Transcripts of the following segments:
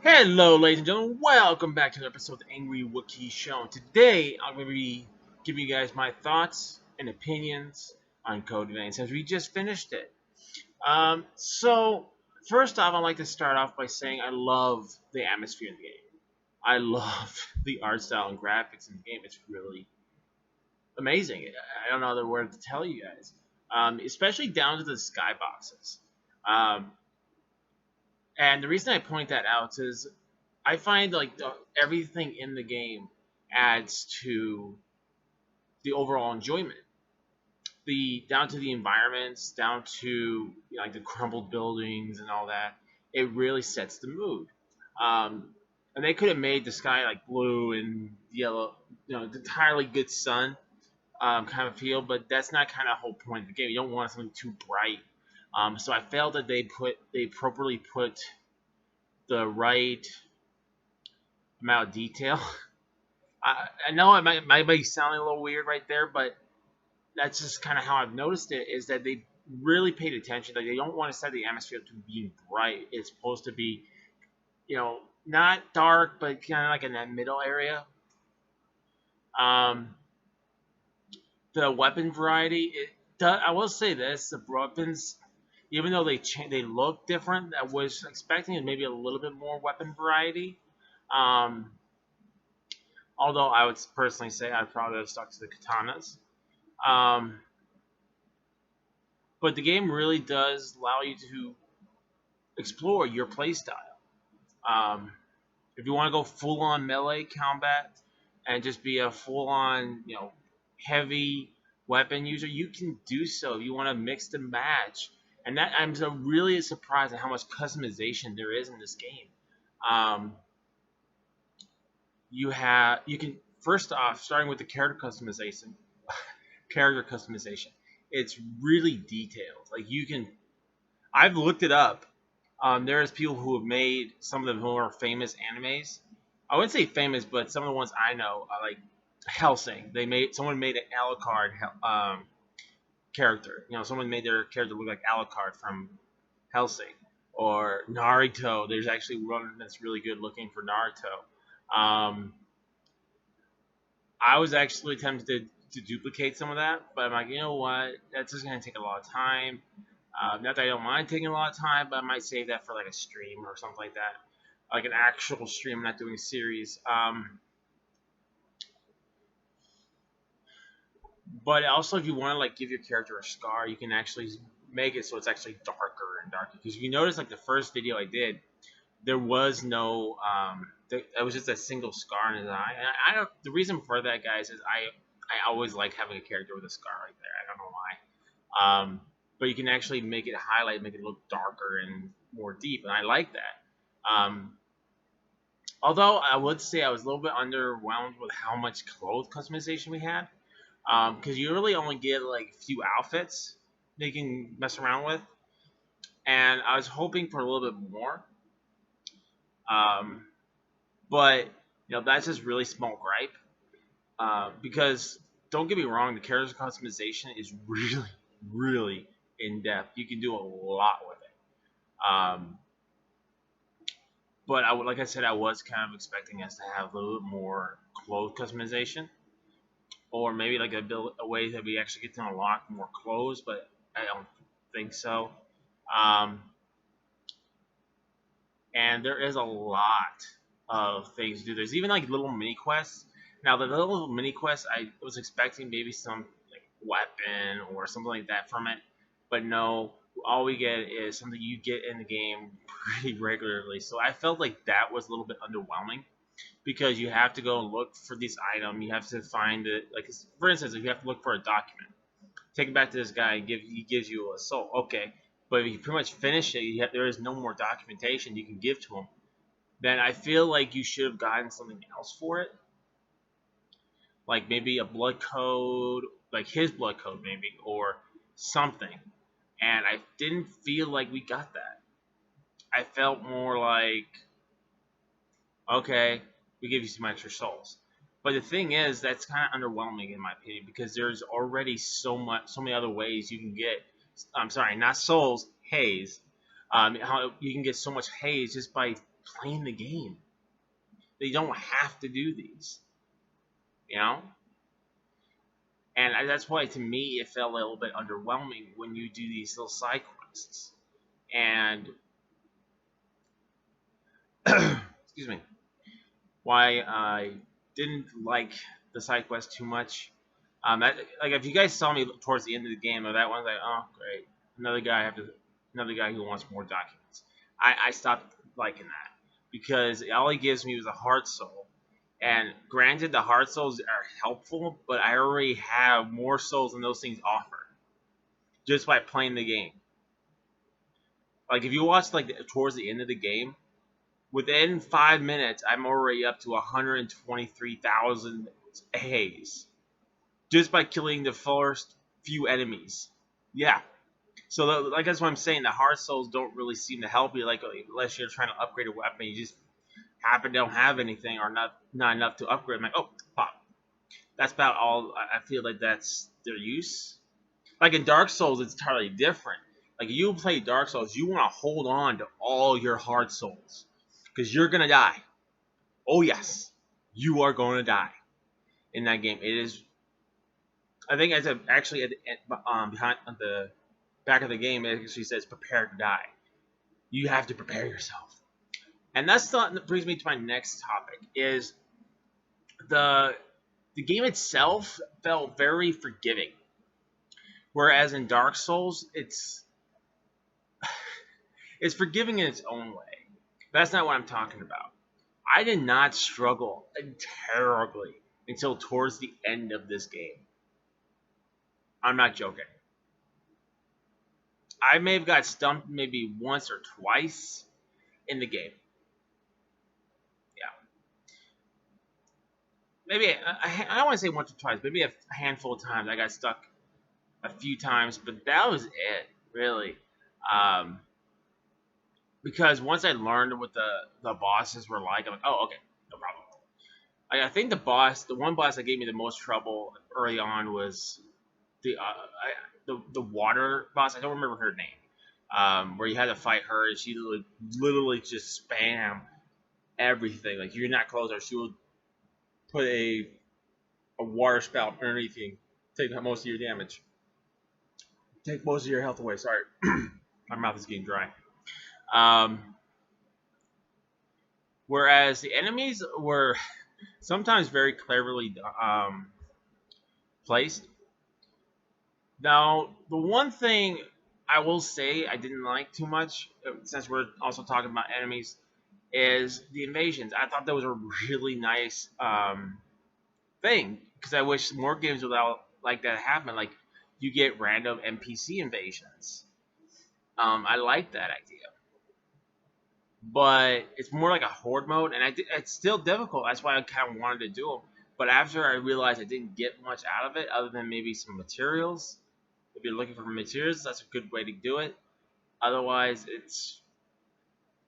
Hello, ladies and gentlemen. Welcome back to another episode of the Angry Wookiee Show. Today, I'm going to be giving you guys my thoughts and opinions on Code Vein since we just finished it. So, first off, I'd like to start off by saying I love the atmosphere in the game. I love the art style and graphics in the game. It's really amazing. I don't know other word to tell you guys. Especially down to the skyboxes. Um, and the reason I point that out is I find like everything in the game adds to the overall enjoyment. The down to the environments, down to like the crumbled buildings and all that. It really sets the mood. Um, and they could have made the sky like blue and yellow, the entirely good sun kind of feel, but that's not kind of the whole point of the game. You don't want something too bright. So I felt that they appropriately put the right amount of detail. I know it might be sounding a little weird right there, but that's just kind of how I've noticed it. Is that they really paid attention. Like they don't want to set the atmosphere to being bright. It's supposed to be, not dark, but kind of like in that middle area. Um, the weapon variety. I will say this: the weapons, even though they look different, I was expecting maybe a little bit more weapon variety. Um, Although I would personally say I'd probably have stuck to the katanas. Um, but the game really does allow you to explore your playstyle. Um, if you want to go full on melee combat and just be a full on, heavy weapon user, you can do so. If you want to mix and match, and that I'm so really surprised at how much customization there is in this game. Um, you can first off starting with the character customization. It's really detailed. Like I've looked it up. There's people who have made some of the more famous animes. I wouldn't say famous, but some of the ones I know, like Hellsing. Someone made an Alucard character. Someone made their character look like Alucard from Hellsing, or Naruto. There's actually one that's really good looking for Naruto. I was actually tempted to duplicate some of that, but I'm like, you know what? That's just going to take a lot of time. Not that I don't mind taking a lot of time, but I might save that for like a stream or something like that, like an actual stream, not doing a series. But also, if you want to like give your character a scar, you can actually make it so it's actually darker and darker. Because if you notice, like the first video I did, there was no it was just a single scar in his eye. And I don't. The reason for that, guys, is I always like having a character with a scar right there. I don't know why. But you can actually make it highlight, make it look darker and more deep, and I like that. Although I would say I was a little bit underwhelmed with how much clothes customization we had, because you really only get like a few outfits that you can mess around with, and I was hoping for a little bit more. Um, but that's just really small gripe. Because don't get me wrong, the character customization is really, really in depth. You can do a lot with it. But like I said, I was kind of expecting us to have a little bit more clothes customization, or maybe like a way that we actually get to unlock more clothes. But I don't think so. Um, and there is a lot of things to do. There's even like little mini quests. Now the little mini quests, I was expecting maybe some like weapon or something like that from it, but no. All we get is something you get in the game pretty regularly. So I felt like that was a little bit underwhelming because you have to go and look for this item. You have to find it. Like for instance, if you have to look for a document, take it back to this guy. He gives you a soul. Okay, but if you pretty much finish it, there is no more documentation you can give to him. Then I feel like you should have gotten something else for it, like maybe a blood code, like his blood code, maybe, or something. And I didn't feel like we got that. I felt more like, okay, we give you some extra souls. But the thing is, that's kind of underwhelming in my opinion because there's already so many other ways you can get. I'm sorry, not souls, haze. How you can get so much haze just by playing the game. They don't have to do these, you know. And that's why, to me, it felt a little bit underwhelming when you do these little side quests. And excuse me, why I didn't like the side quest too much. Like if you guys saw me towards the end of the game, that one's like, oh great, another guy who wants more documents. I stopped liking that because all he gives me was a heart soul. And granted, the heart souls are helpful, but I already have more souls than those things offer just by playing the game. Like if you watch towards the end of the game, within 5 minutes, I'm already up to 123,000 A's just by killing the first few enemies. Yeah. So that's what I'm saying. The heart souls don't really seem to help you, unless you're trying to upgrade a weapon, you just happen to don't have anything or not enough to upgrade. I'm like, oh, pop. That's about all. I feel like that's their use. Like in Dark Souls, it's entirely different. Like you play Dark Souls, you want to hold on to all your heart souls because you're gonna die. Oh yes, you are going to die in that game. It is. I think actually behind the back of the game, it actually says "prepare to die." You have to prepare yourself, and that brings me to my next topic. Is the game itself felt very forgiving, whereas in Dark Souls, it's forgiving in its own way. That's not what I'm talking about. I did not struggle terribly until towards the end of this game. I'm not joking. I may have got stumped maybe once or twice in the game. Yeah. Maybe, I don't want to say once or twice, maybe a handful of times. I got stuck a few times, but that was it, really. Because once I learned what the bosses were like, I'm like, oh, okay, no problem. I think the one boss that gave me the most trouble early on was the water boss. I don't remember her name. Where you had to fight her, and she literally just spam everything. Like you're not close, or she will put a water spout underneath you, take most of your damage, take most of your health away. Sorry, my mouth is getting dry. Whereas the enemies were sometimes very cleverly placed. Now, the one thing I will say I didn't like too much, since we're also talking about enemies, is the invasions. I thought that was a really nice thing, because I wish more games without like that happen. Like you get random NPC invasions. I like that idea, but it's more like a horde mode, and it's still difficult. That's why I kind of wanted to do them. But after I realized I didn't get much out of it, other than maybe some materials. If you're looking for materials, that's a good way to do it. Otherwise, it's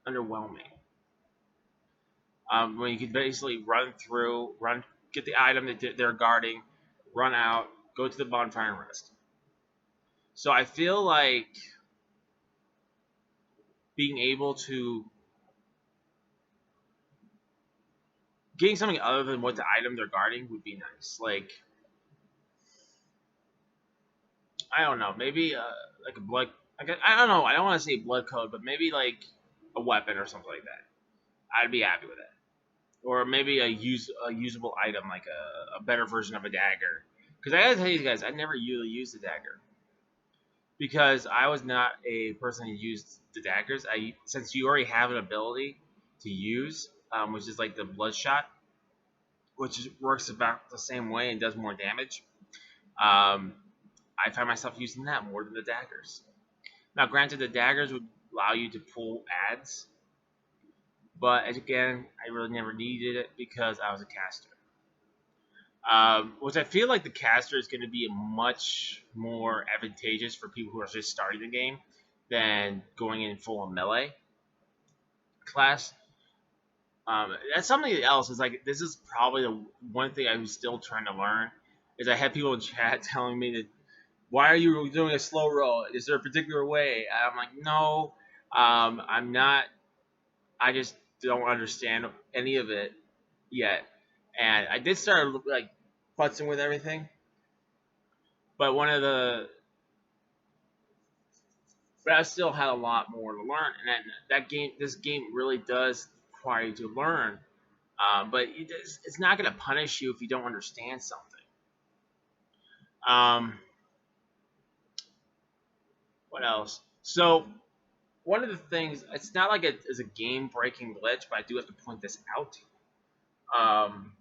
underwhelming. When you can basically get the item that they're guarding, run out, go to the bonfire and rest. So I feel like being able to getting something other than what the item they're guarding would be nice. Like I don't know, maybe like a blood. I don't know. I don't want to say blood code, but maybe like a weapon or something like that. I'd be happy with it. Or maybe a usable item, like a better version of a dagger. Because I gotta tell you guys, I never really used the dagger because I was not a person who used the daggers. Since you already have an ability to use, which is like the bloodshot, which works about the same way and does more damage. I find myself using that more than the daggers. Now, granted, the daggers would allow you to pull ads, but again, I really never needed it because I was a caster. Which I feel like the caster is going to be much more advantageous for people who are just starting the game than going in full on melee class. That's something else. Is like this is probably the one thing I'm still trying to learn. Is I had people in chat telling me that why are you doing a slow roll? Is there a particular way? I'm like, no, I'm not. I just don't understand any of it yet. And I did start like futzing with everything, but but I still had a lot more to learn. And this game really does require you to learn. But it's not going to punish you if you don't understand something. Um, what else? So one of the things, it's not like it's a game-breaking glitch, but I do have to point this out. Um,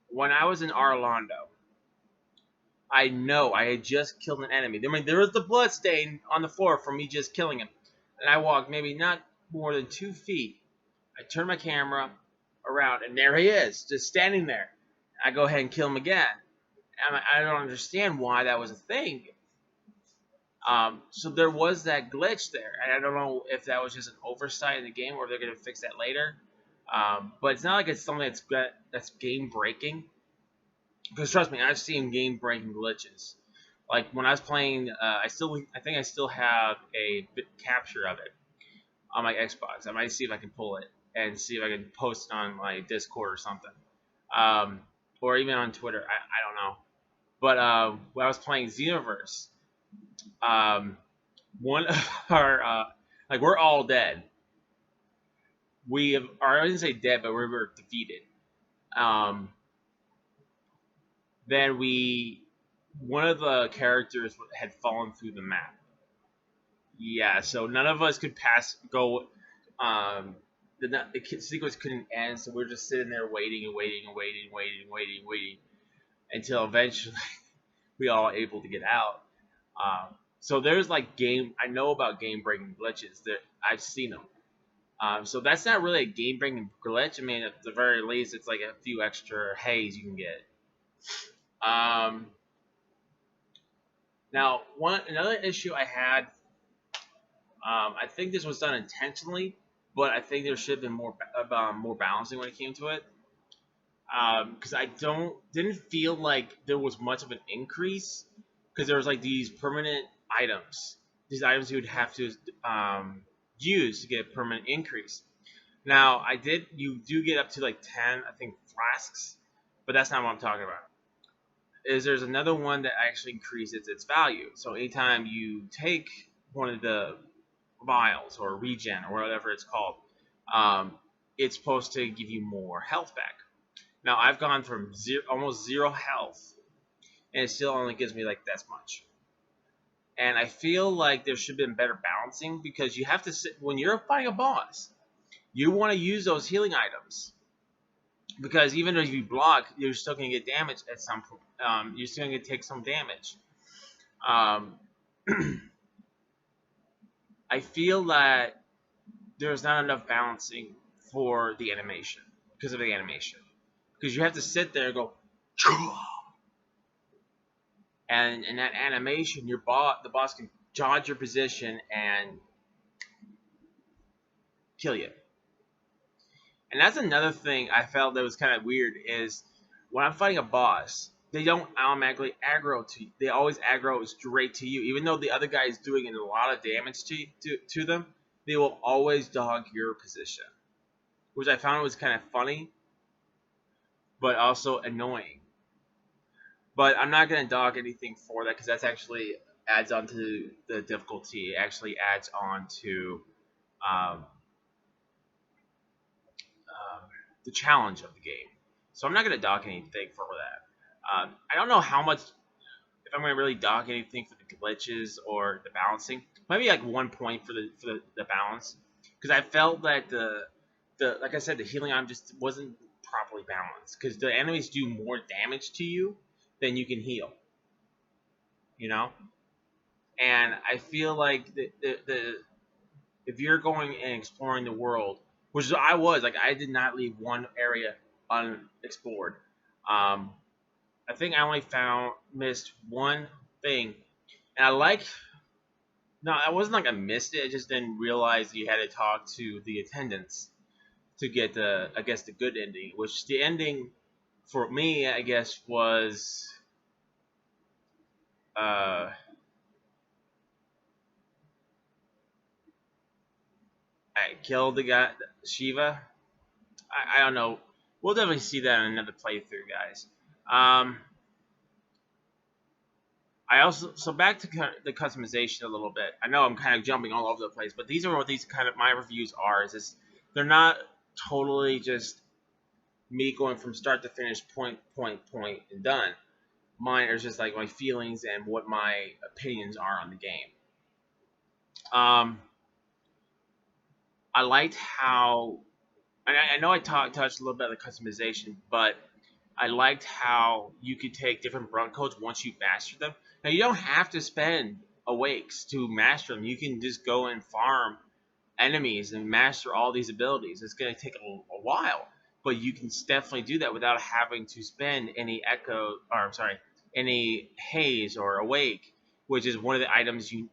when I was in Orlando, I know I had just killed an enemy. I mean, there was the blood stain on the floor from me just killing him. And I walked maybe not more than 2 feet. I turned my camera around, and there he is, just standing there. I go ahead and kill him again. And I don't understand why that was a thing. So there was that glitch there, and I don't know if that was just an oversight in the game or if they're going to fix that later. But it's not like it's something that's game breaking. Because trust me, I've seen game breaking glitches. Like when I was playing, I think I still have a capture of it on my Xbox. I might see if I can pull it and see if I can post it on my Discord or something, or even on Twitter. I don't know. But when I was playing Xenoverse, one of our like we're all dead. Or I didn't say dead, but we were defeated. Um, then one of the characters had fallen through the map. Yeah, so none of us could go. The sequence couldn't end, so we are just sitting there waiting and waiting and waiting and waiting and waiting and waiting until eventually we all able to get out. So there's like I know about game breaking glitches that I've seen them. So that's not really a game breaking glitch. I mean, at the very least, it's like a few extra haze you can get. Now, another issue I had, I think this was done intentionally, but I think there should have been more balancing when it came to it. Because I didn't feel like there was much of an increase, because there was like these permanent items, you would have to use to get a permanent increase. Now you do get up to like 10, I think, flasks, but that's not what I'm talking about. There's another one that actually increases its value. So anytime you take one of the vials or regen or whatever it's called, it's supposed to give you more health back. Now I've gone from almost zero health, and it still only gives me like that much. And I feel like there should have been better balancing, because you have to sit when you're fighting a boss. You want to use those healing items, because even if you block, you're still going to get damage at some point. You're still going to take some damage. I feel that there's not enough balancing for the animation, because of the animation. Because you have to sit there and go, and in that animation, the boss can dodge your position and kill you. And that's another thing I felt that was kind of weird, is when I'm fighting a boss, they don't automatically aggro to you. They always aggro straight to you. Even though the other guy is doing a lot of damage to them, they will always dog your position. Which I found was kind of funny, but also annoying. But I'm not going to dog anything for that, because that's actually adds on to the difficulty. It actually adds on to the challenge of the game. So I'm not going to dog anything for that. I don't know how much, if I'm going to really dog anything for the glitches or the balancing. Maybe like 1 point for the balance, because I felt that the like I said, the healing item just wasn't properly balanced, because the enemies do more damage to you than you can heal. You know, and I feel like if you're going and exploring the world, which I was, like, I did not leave one area unexplored. I think I only missed one thing, and no, I wasn't like I missed it. I just didn't realize that you had to talk to the attendants to get the good ending. Which the ending for me, I guess, was I killed the guy, Shiva. I don't know. We'll definitely see that in another playthrough, guys. Um, I also back to the customization a little bit. I know I'm kind of jumping all over the place, but these are what these kind of my reviews are. Is they're not totally just me going from start to finish, point, and done. Mine are just like my feelings and what my opinions are on the game. Um, I liked how I know I touched a little bit of the customization, but I liked how you could take different brunt codes once you master them. Now you don't have to spend awakes to master them. You can just go and farm enemies and master all these abilities. It's going to take a while, but you can definitely do that without having to spend any any haze or awake, which is one of the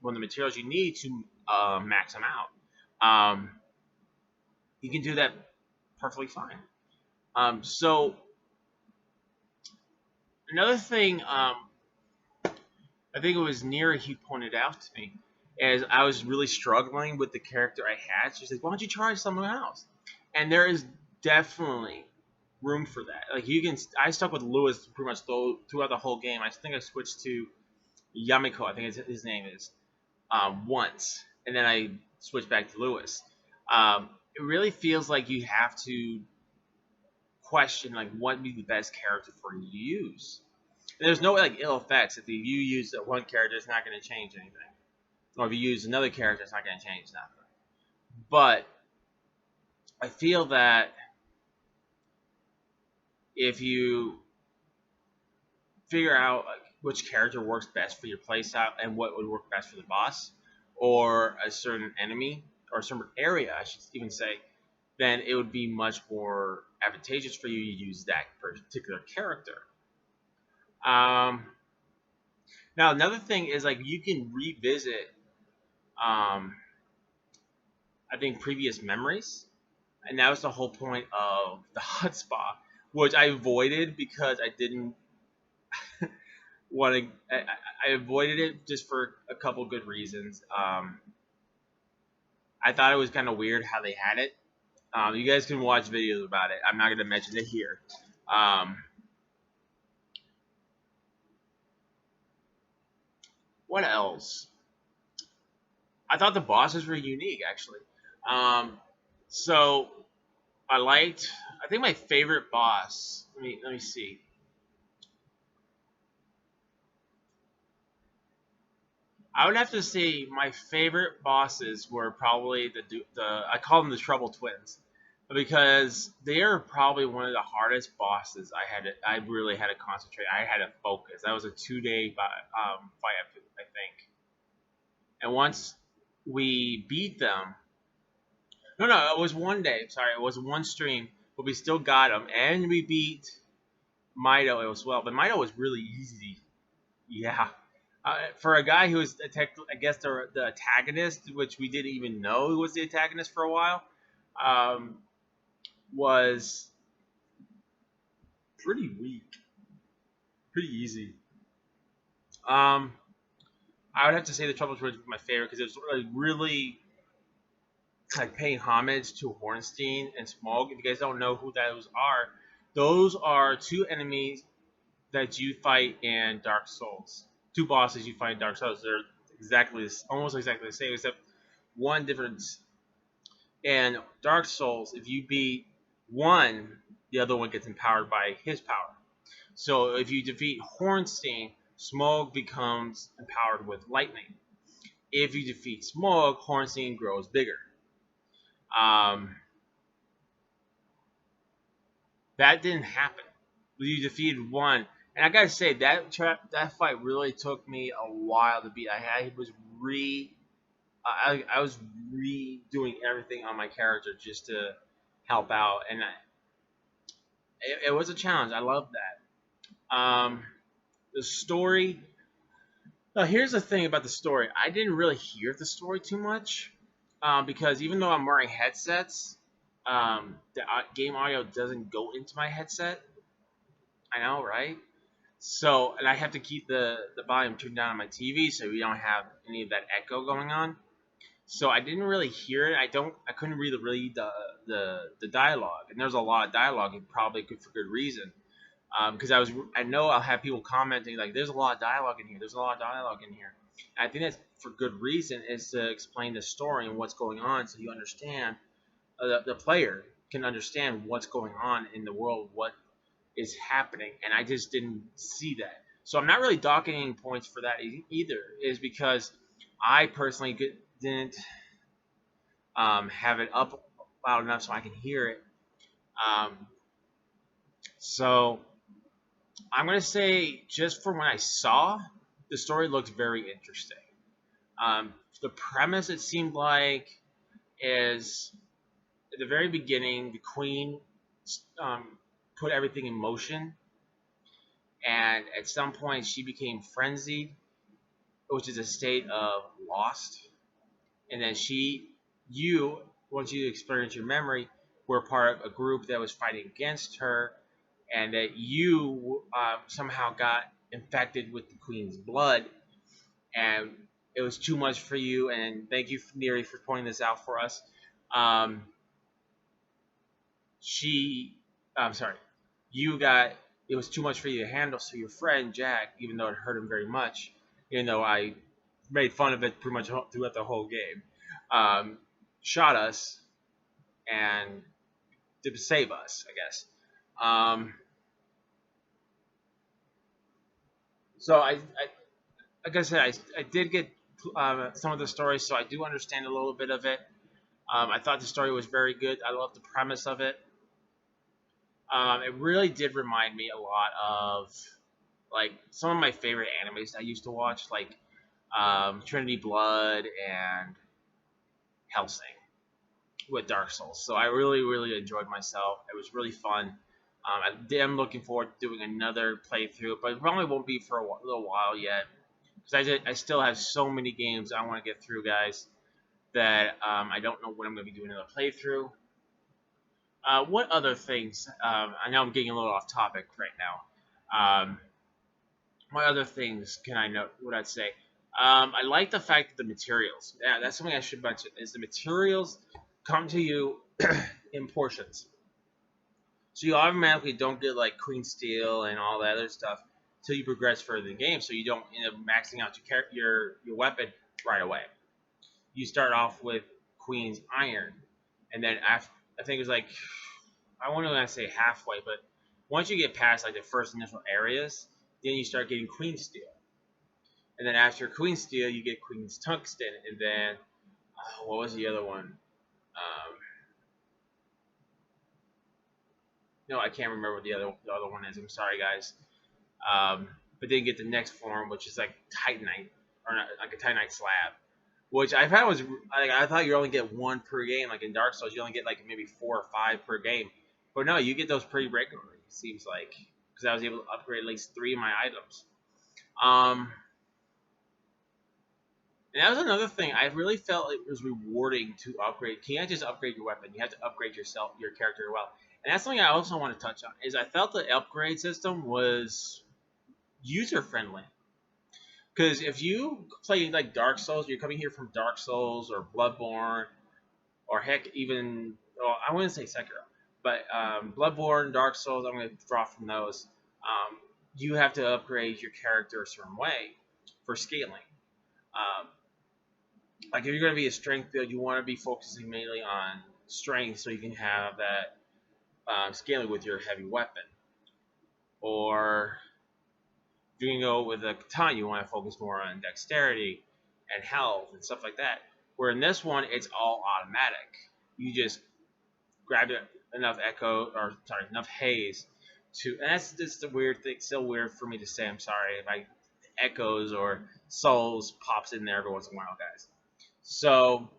one of the materials you need to max them out. You can do that perfectly fine. So another thing, I think it was Nira he pointed out to me, as I was really struggling with the character I had. She's like, "Why don't you try someone else?" And there is definitely room for that. Like you can, I stuck with Lewis pretty much throughout the whole game. I think I switched to Yamiko. I think his name is once, and then I switched back to Lewis. It really feels like you have to question like what would be the best character for you to use. And there's no like ill effects if you use one character, it's not going to change anything, or if you use another character, it's not going to change nothing. But I feel that if you figure out like, which character works best for your playstyle and what would work best for the boss or a certain enemy or a certain area, I should even say, then it would be much more advantageous for you to use that particular character. Um, Now another thing is like you can revisit, um, I think previous memories, and that was the whole point of the hot spa, which I avoided because I didn't want to. I avoided it just for a couple good reasons. I thought it was kind of weird how they had it. You guys can watch videos about it. I'm not going to mention it here. Um, what else? I thought the bosses were unique, actually. Um, so I liked. I think my favorite boss. Let me see. I would have to say my favorite bosses were probably the I call them the Trouble Twins because they are probably one of the hardest bosses I really had to concentrate. I had to focus. That was a 2 day fight, I think. And once we beat them, no, it was one day. Sorry, it was one stream, but we still got them, and we beat Mido as well. But Mido was really easy. Yeah. For a guy who was, I guess, the antagonist, which we didn't even know who was the antagonist for a while, um, was pretty weak, pretty easy. Um, I would have to say the Trouble Twins was my favorite because it was really like paying homage to Hornstein and Smog. If you guys don't know who those are two enemies that you fight in Dark Souls. Two bosses you fight in Dark Souls. They're almost exactly the same, except one difference. In Dark Souls, if you beat one, the other one gets empowered by his power. So if you defeat Hornstein, Smog becomes empowered with lightning. If you defeat Smog, Hornstein grows bigger. Um, that didn't happen. You defeated one, and I gotta say that fight really took me a while to beat. I was redoing everything on my character just to help out, and it was a challenge. I love that. The story. Now, here's the thing about the story. I didn't really hear the story too much because even though I'm wearing headsets, the game audio doesn't go into my headset. I know, right? So, and I have to keep the volume turned down on my TV so we don't have any of that echo going on. so I didn't really hear it. I couldn't really read the dialogue, and there's a lot of dialogue, and probably good for good reason. Because I know I'll have people commenting like, "There's a lot of dialogue in here. There's a lot of dialogue in here." And I think that's for good reason, is to explain the story and what's going on, so you understand, the player can understand what's going on in the world, what is happening. And I just didn't see that. So I'm not really docking points for that either, is because I personally didn't have it up loud enough so I can hear it. Um, so I'm gonna say, just from what I saw, the story looks very interesting. The premise, it seemed like, is at the very beginning, the queen um, put everything in motion, and at some point she became frenzied, which is a state of lost. And then you, once you experience your memory, were part of a group that was fighting against her, and that you somehow got infected with the queen's blood, and it was too much for you. And thank you, Neri, for pointing this out for us. Um, she, I'm sorry, you got, it was too much for you to handle. So your friend Jack, even though it hurt him very much, even though I made fun of it pretty much throughout the whole game, shot us and to save us, I guess. So like I said, I did get some of the story, so I do understand a little bit of it. I thought the story was very good. I love the premise of it. It really did remind me a lot of, like, some of my favorite animes I used to watch, like Trinity Blood and Hellsing with Dark Souls. So I really, really enjoyed myself. It was really fun. I am looking forward to doing another playthrough, but it probably won't be for a little while yet, because I still have so many games I want to get through, guys, that I don't know when I'm going to be doing another playthrough. What other things? I know I'm getting a little off topic right now. What other things can I note? What I'd say? I like the fact that the materials. Yeah, that's something I should mention. Is the materials come to you in portions, so you automatically don't get like Queen Steel and all that other stuff till you progress further in the game. So you don't end up maxing out your weapon right away. You start off with Queen's Iron, and then after, I think it was like, I won't even say halfway, but once you get past like the first initial areas, then you start getting Queen Steel. And then after Queen Steel, you get Queen's Tungsten, and then what was the other one? No, I can't remember what the other one is. I'm sorry, guys. But then you get the next form, which is like Titanite, or not, like a Titanite slab, which I found was, like, I thought you only get one per game. Like in Dark Souls, you only get like maybe 4 or 5 per game. But no, you get those pretty regularly. It seems like, because I was able to upgrade at least 3 of my items. And that was another thing. I really felt it was rewarding to upgrade. You can't just upgrade your weapon. You have to upgrade your character as well. And that's something I also want to touch on. Is I felt the upgrade system was user friendly. Because if you play like Dark Souls, you're coming here from Dark Souls or Bloodborne, or heck, even, well, I wouldn't say Sekiro, but Bloodborne, Dark Souls, I'm going to draw from those. You have to upgrade your character a certain way for scaling. Like if you're going to be a strength build, you want to be focusing mainly on strength, so you can have that scaling with your heavy weapon. Or if you're going to go with a katana, you want to focus more on dexterity and health and stuff like that. Where in this one, it's all automatic. You just grab enough enough haze to, and that's just a weird thing. Still weird for me to say. I'm sorry if I echoes or souls pops in there every once in a while, guys. So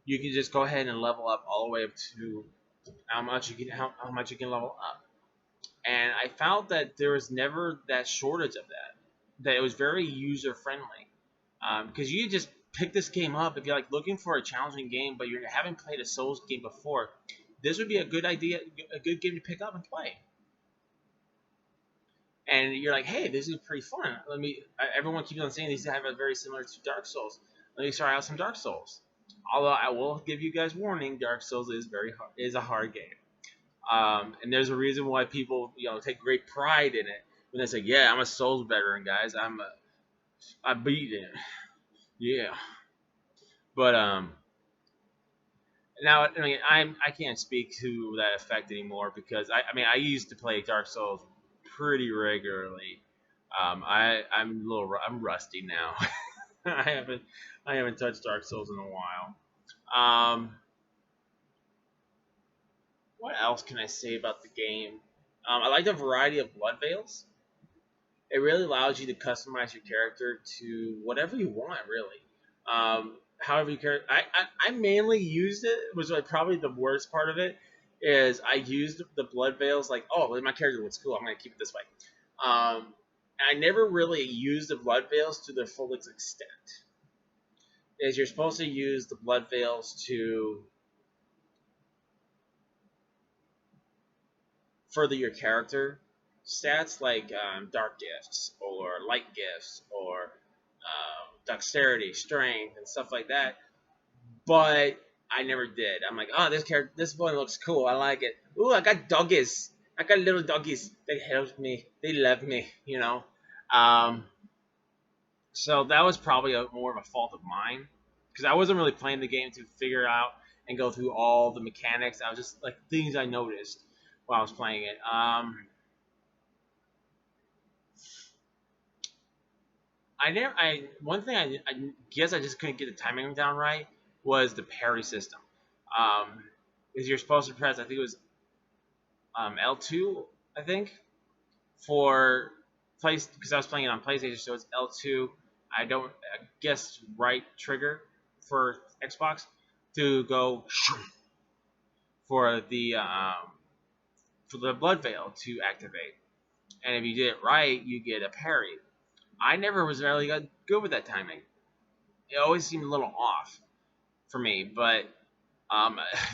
you can just go ahead and level up all the way up to how much you can level up. And I found that there was never that shortage of that. That it was very user friendly. Because you just pick this game up if you're like looking for a challenging game, but you haven't played a Souls game before. This would be a good idea, a good game to pick up and play. And you're like, hey, this is pretty fun. Everyone keeps on saying these have a very similar to Dark Souls. let me try out some Dark Souls. Although I will give you guys warning, Dark Souls is very hard, is a hard game. And there's a reason why people, take great pride in it when they say, "Yeah, I'm a Souls veteran, guys. I beat it." Yeah, but now I can't speak to that effect anymore because I used to play Dark Souls pretty regularly. I'm rusty now. I haven't touched Dark Souls in a while. Um, what else can I say about the game? I like the variety of blood veils. It really allows you to customize your character to whatever you want, really. However you care. I mainly used it. Was like probably the worst part of it is I used the blood veils like, oh, my character looks cool. I'm gonna keep it this way. I never really used the blood veils to their full extent. Is you're supposed to use the blood veils to further your character stats like dark gifts or light gifts or dexterity, strength, and stuff like that. But I never did. I'm like, oh, this one looks cool. I like it. Ooh, I got doggies. I got little doggies. They help me. They love me. Um, so that was probably more of a fault of mine because I wasn't really playing the game to figure out and go through all the mechanics. I was just like things I noticed while I was playing it. I never. One thing I guess I just couldn't get the timing down right was the parry system. Is you're supposed to press, I think it was L2, I think, for place because I was playing it on PlayStation, so it's L2. I guess right trigger for Xbox to go for the blood veil to activate, and if you did it right, you get a parry. I never was really good with that timing. It always seemed a little off for me, but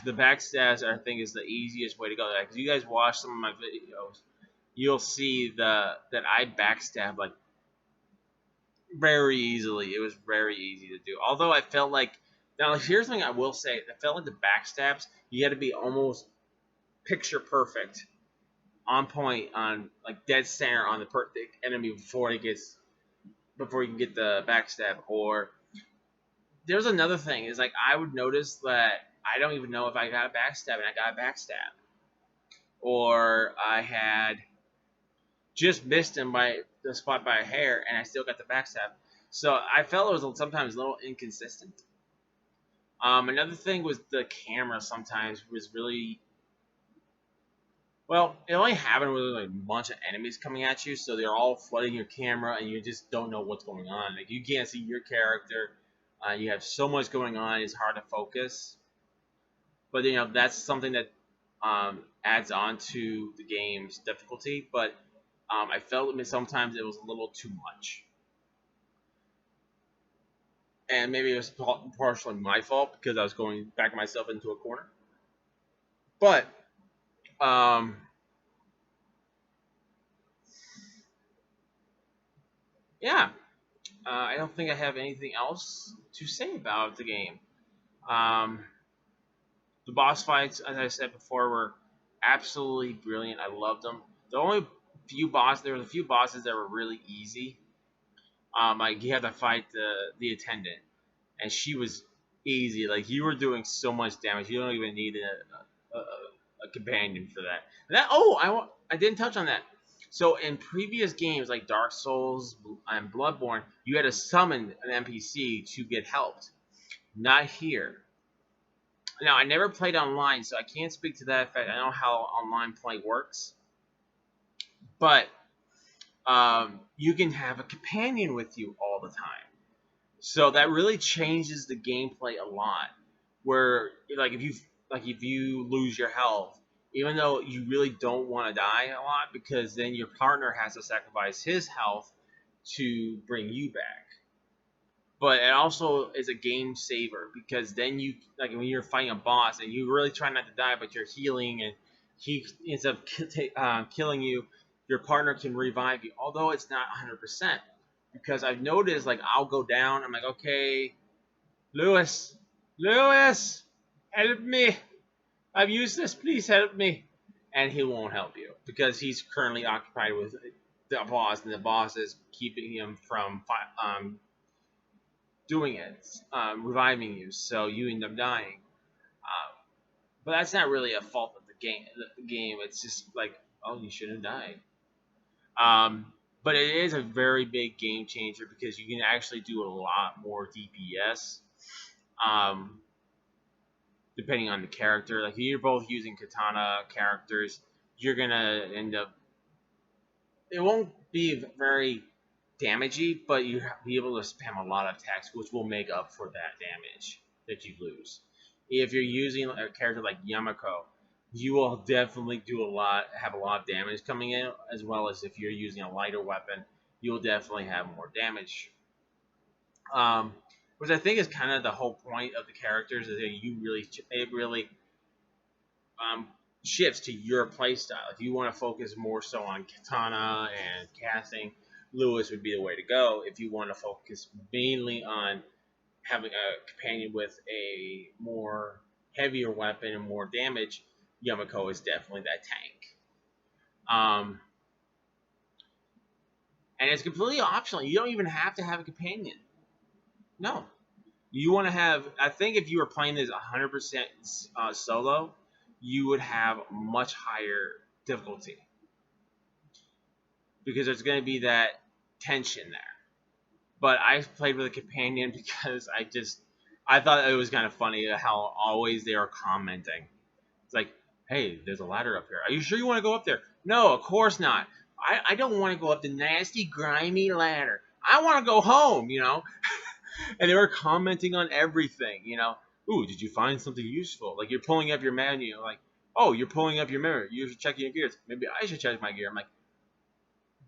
the backstabs I think is the easiest way to go. Because you guys watch some of my videos, you'll see that I backstab like very easily. It was very easy to do. Although I felt like here's something I will say. I felt like the backstabs you had to be almost picture perfect, on point, on like dead center on the perfect enemy before you can get the backstab. Or there's another thing is like I would notice that I don't even know if I got a backstab and I got a backstab, or I had just missed him by the spot by a hair and I still got the backstab. So I felt it was sometimes a little inconsistent. Another thing was the camera sometimes was really well. It only happened with like a bunch of enemies coming at you, so they're all flooding your camera and you just don't know what's going on. Like you can't see your character. You have so much going on; it's hard to focus. But that's something that adds on to the game's difficulty. But I felt sometimes it was a little too much, and maybe it was partially my fault because I was going back myself into a corner. But yeah, I don't think I have anything else to say about the game. Um, the boss fights, as I said before, were absolutely brilliant. I loved them. There were a few bosses that were really easy. Like you had to fight the attendant, and she was easy. Like you were doing so much damage, you don't even need a companion for that. I didn't touch on that. So in previous games like Dark Souls and Bloodborne, you had to summon an NPC to get helped. Not here. Now I never played online, so I can't speak to that effect. I know how online play works, but you can have a companion with you all the time. So that really changes the gameplay a lot. Where if you lose your health, even though you really don't want to die a lot, because then your partner has to sacrifice his health to bring you back. But it also is a game saver because then you like when you're fighting a boss and you really try not to die, but you're healing and he ends up killing you. Your partner can revive you, although it's not 100%. Because I've noticed like I'll go down. I'm like, okay, Lewis, Lewis, help me! I've used this. Please help me. And he won't help you because he's currently occupied with the boss, and the boss is keeping him from doing it, reviving you. So you end up dying. But that's not really a fault of the game. The game, it's just like, oh, you should have died. Um, but it is a very big game changer because you can actually do a lot more DPS. Um, Depending on the character. Like if you're both using katana characters, you're gonna end up. It won't be very damagey, but you have to be able to spam a lot of attacks, which will make up for that damage that you lose. If you're using a character like Yamako, you will definitely have a lot of damage coming in, as well as if you're using a lighter weapon, you'll definitely have more damage. Which I think is kind of the whole point of the characters, is that it really um, shifts to your playstyle. If you want to focus more so on katana and casting, Lewis would be the way to go. If you want to focus mainly on having a companion with a more heavier weapon and more damage, Yamako is definitely that tank. And it's completely optional. You don't even have to have a companion. No. You want to have, I think if you were playing this 100% solo, you would have much higher difficulty. Because there's going to be that tension there. But I played with a companion because I thought it was kind of funny how always they are commenting. It's like, hey, there's a ladder up here. Are you sure you want to go up there? No, of course not. I don't want to go up the nasty, grimy ladder. I want to go home, And they were commenting on everything, Ooh, did you find something useful? Like, you're pulling up your menu, like, oh, you're pulling up your mirror. You're checking your gears. Maybe I should check my gear. I'm like,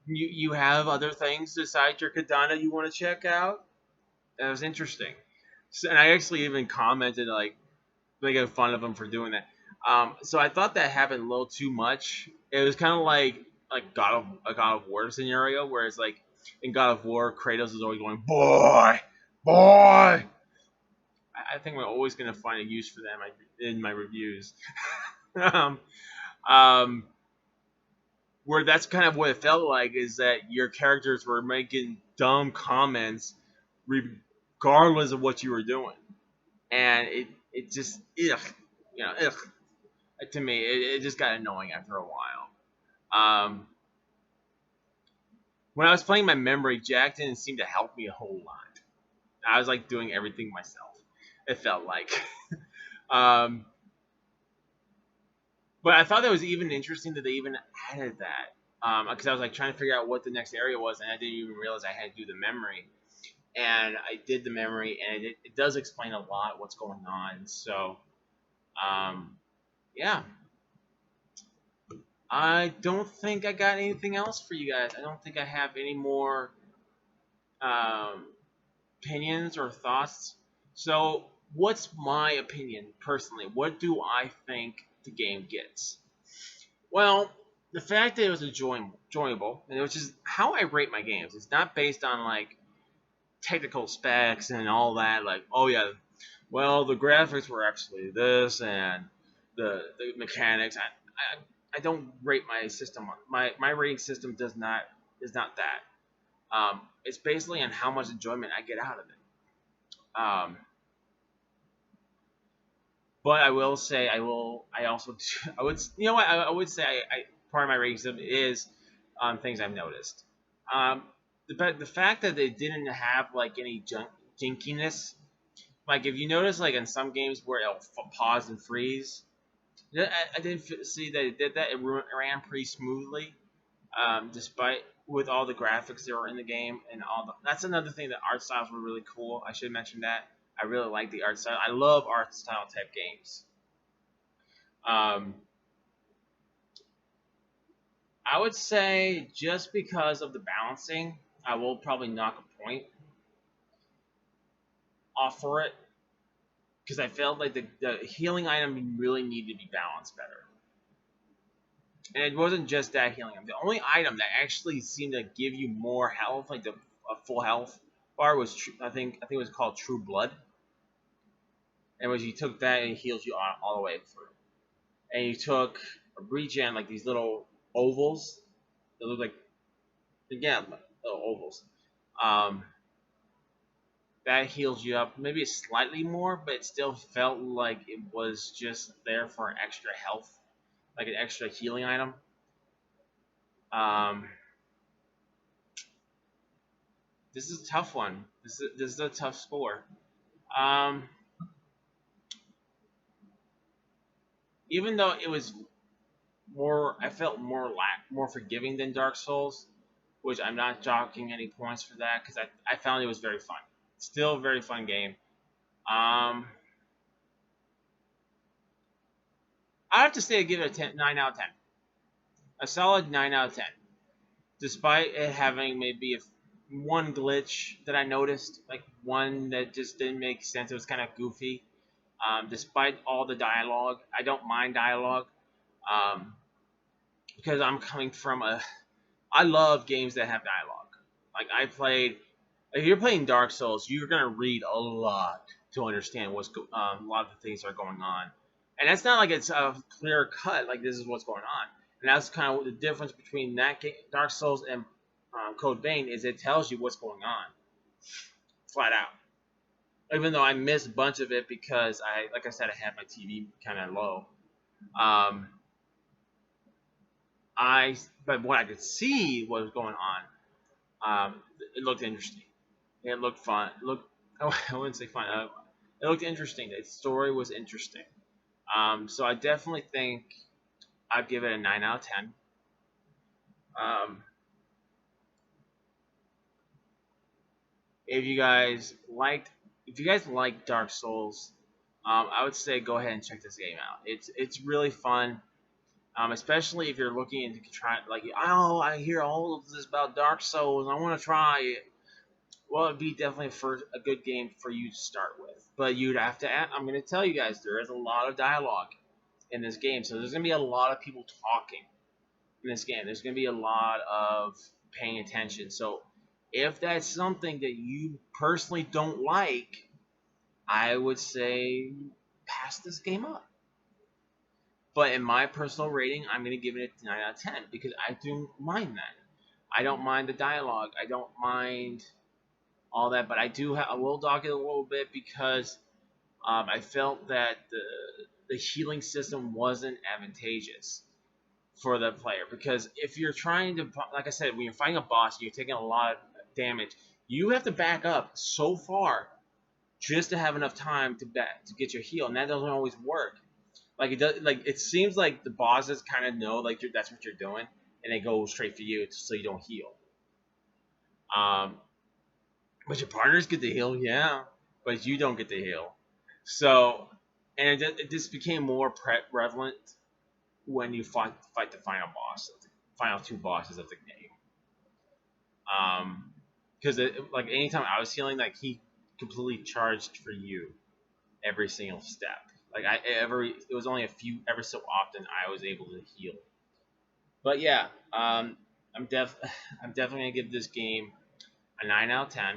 you have other things besides your katana you want to check out? That was interesting. So, and I actually even commented, like, making fun of him for doing that. So I thought that happened a little too much. It was kind of like a God of War scenario, where it's like in God of War, Kratos is always going, boy, boy. I think we're always going to find a use for them in my reviews. um, um, where that's kind of what it felt like, is that your characters were making dumb comments regardless of what you were doing. And it just, ugh. To me, it just got annoying after a while. When I was playing my memory, Jack didn't seem to help me a whole lot. I was like doing everything myself. It felt like. But I thought that was even interesting that they even added that. Because I was like trying to figure out what the next area was, and I didn't even realize I had to do the memory. And I did the memory, and it does explain a lot what's going on. So, yeah. I don't think I got anything else for you guys. I don't think I have any more opinions or thoughts. So, what's my opinion personally? What do I think the game gets? Well, the fact that it was enjoyable, and which is how I rate my games. It's not based on like technical specs and all that. Like, oh yeah, well the graphics were actually this, and the mechanics. I don't rate my system. My rating system is not that. It's basically on how much enjoyment I get out of it. But I will say I would say part of my rating system is things I've noticed. The fact that they didn't have like any jinkiness, like if you notice like in some games where it'll pause and freeze, I didn't see that it did that. It ran pretty smoothly, despite with all the graphics that were in the game and that's another thing. The art styles were really cool. I should mention that. I really like the art style. I love art style type games. I would say just because of the balancing, I will probably knock a point off for it, because I felt like the healing item really needed to be balanced better. And it wasn't just that healing item. The only item that actually seemed to give you more health, like a full health bar, was I think it was called True Blood. and was you took that and it heals you all the way through. And you took a regen, like these little ovals that look like, again, little ovals. Um, that heals you up maybe slightly more, but it still felt like it was just there for extra health, like an extra healing item. Um, this is a tough one. This is a tough score. Um, even though it was more, I felt more forgiving than Dark Souls, which I'm not docking any points for that because I found it was very fun. Still a very fun game. I have to say I give it a 9 out of 10. A solid 9 out of 10. Despite it having maybe one glitch that I noticed, like one that just didn't make sense. It was kind of goofy. Despite all the dialogue, I don't mind dialogue um, because I'm coming from a. I love games that have dialogue. Like I played. If you're playing Dark Souls, you're gonna read a lot to understand a lot of the things that are going on, and that's not like it's a clear cut. Like this is what's going on, and that's kind of the difference between that game, Dark Souls and Code Vein is it tells you what's going on, flat out. Even though I missed a bunch of it because like I said, I had my TV kind of low. Um, but what I could see what was going on, it looked interesting. It looked fun. It looked, I wouldn't say fun. It looked interesting. The story was interesting. So I definitely think I'd give it a 9 out of 10. Um, if you guys like Dark Souls, I would say go ahead and check this game out. It's really fun, especially if you're looking into try like oh I hear all of this about Dark Souls. I want to try it. Well, it'd be definitely a good game for you to start with. But you'd have to. I'm going to tell you guys there is a lot of dialogue in this game, so there's going to be a lot of people talking in this game. There's going to be a lot of paying attention. So if that's something that you personally don't like, I would say pass this game up. But in my personal rating, I'm going to give it a 9 out of 10 because I do mind that. I don't mind the dialogue. I don't mind all that, but I will dog it a little bit because I felt that the healing system wasn't advantageous for the player. Because if you're trying to, like I said, when you're fighting a boss and you're taking a lot of damage, you have to back up so far just to have enough time to get your heal, and that doesn't always work. Like it does, like it seems like the bosses kind of know like that's what you're doing, and they go straight for you so you don't heal. Um, but your partners get the heal, yeah, but you don't get the heal. So, and it just became more prevalent when you fight the final boss, the final two bosses of the game. Because like anytime I was healing, like he completely charged for you every single step. Like it was only every so often I was able to heal. But yeah, I'm definitely gonna give this game a 9 out of 10.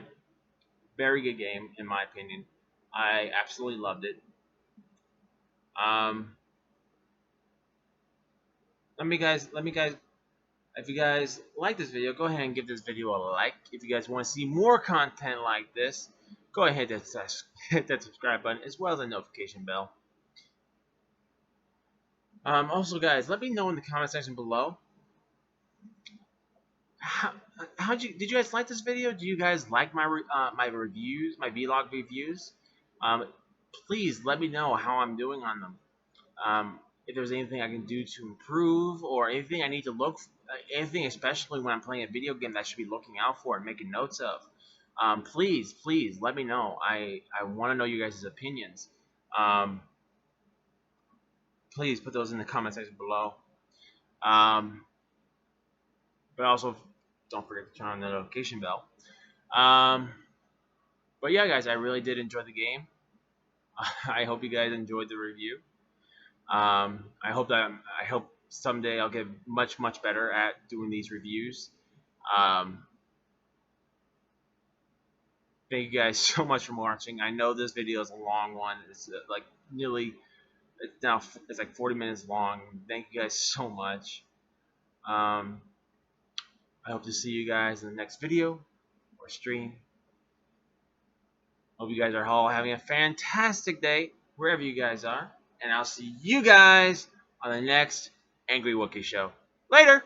Very good game in my opinion. I absolutely loved it. Um, let me guys, if you guys like this video, go ahead and give this video a like. If you guys want to see more content like this, go ahead and hit that subscribe button as well as the notification bell. Also, guys, let me know in the comment section below. Did you guys like this video? Do you guys like my my reviews, my vlog reviews? Please let me know how I'm doing on them. If there's anything I can do to improve, or anything I need to anything especially when I'm playing a video game that I should be looking out for and making notes of. Please let me know. I want to know you guys' opinions. Please put those in the comment section below. But also, don't forget to turn on the notification bell. But yeah, guys, I really did enjoy the game. I hope you guys enjoyed the review. I hope someday I'll get much better at doing these reviews. Thank you guys so much for watching. I know this video is a long one. It's like nearly, it's like 40 minutes long. Thank you guys so much. I hope to see you guys in the next video or stream. Hope you guys are all having a fantastic day wherever you guys are. And I'll see you guys on the next Angry Wookie show. Later!